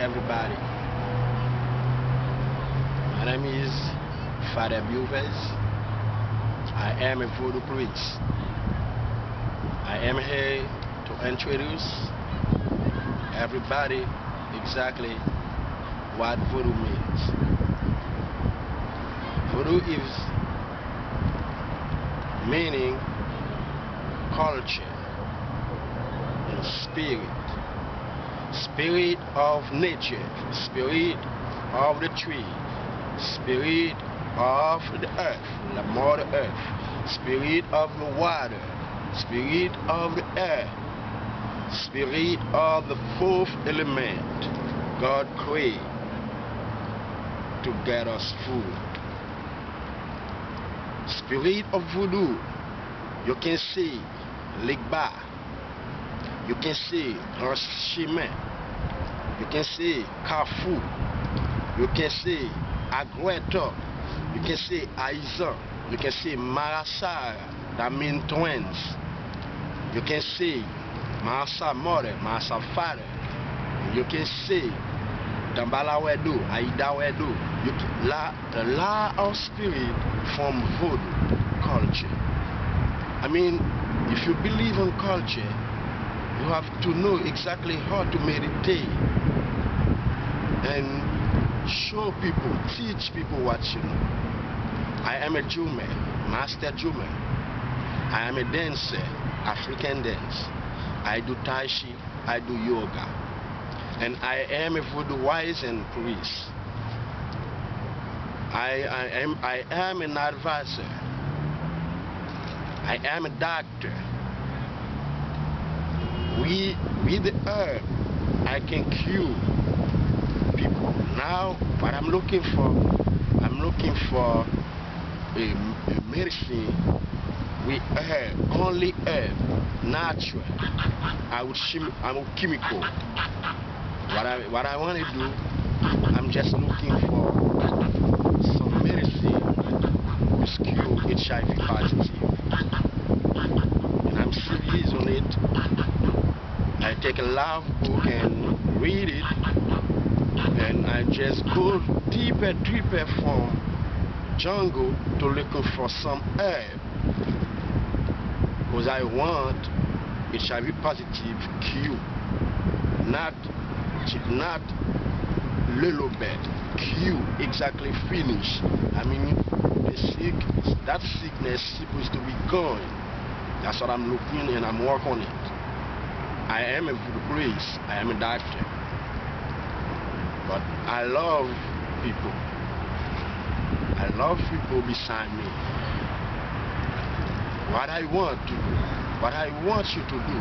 everybody. My name is Noe Beauvais. I am a voodoo priest. I am here to introduce everybody exactly what voodoo means. Voodoo is meaning culture and spirit of nature, spirit of the tree, spirit of the earth, the mother earth, spirit of the water, spirit of the air, spirit of the fourth element God created to get us food. Spirit of voodoo, you can see Ligba, you can see Rochemin, you can see Carrefour, you can see Agüeto, you can see Aiza, you can see Marasara, that mean twins. You can see Marasa mother, Marasa father. You can see Dambala Wedu, Aida Wedu. The law of spirit from voodoo culture. I mean, if you believe in culture, you have to know exactly how to meditate and show people, teach people what you know. I am a Jume, master Jume. I am a dancer, African dance. I do Tai Chi, I do yoga. And I am a voodoo wise and priest. I am an advisor. I am a doctor. With the herb, I can cure people. Now, what I'm looking for a medicine with herb, only herb, natural. I would chemical. What I want to do, I'm just looking for some medicine to cure HIV positive. And I'm serious on it. I take a love book and read it, and I just go deeper from jungle to looking for some herb, because I want HIV positive cure, not little bit cure, exactly finish. I mean, that sickness is supposed to be gone. That's what I'm looking, and I'm working on it. I am a voodoo priest, I am a doctor, but I love people. I love people beside me. What I want to do, what I want you to do,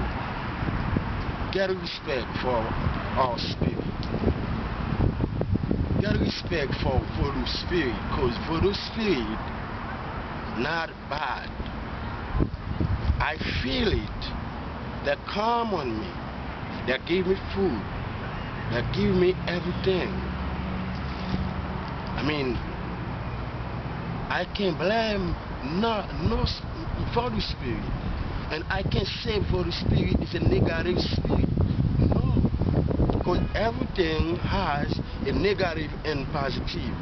get respect for our spirit. Get respect for voodoo spirit, because voodoo spirit not bad. I feel it. They come on me. They give me food. They give me everything. I mean, I can't blame no voodoo spirit, and I can't say voodoo spirit is a negative spirit. No, because everything has a negative and positive.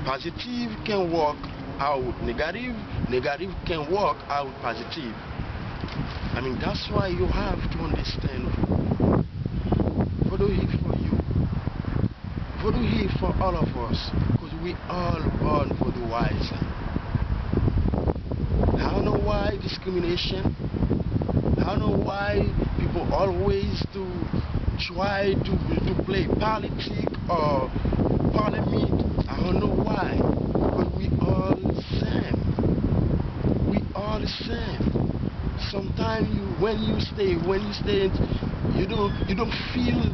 Positive can work out negative, negative can work out positive. I mean, that's why you have to understand voodoo here for you. Voodoo here for all of us, because we all born voodoo wise. I don't know why discrimination. I don't know why people always try to play politics or parliament. I don't know why, but we all the same. We all the same. Sometimes when you stay, you don't feel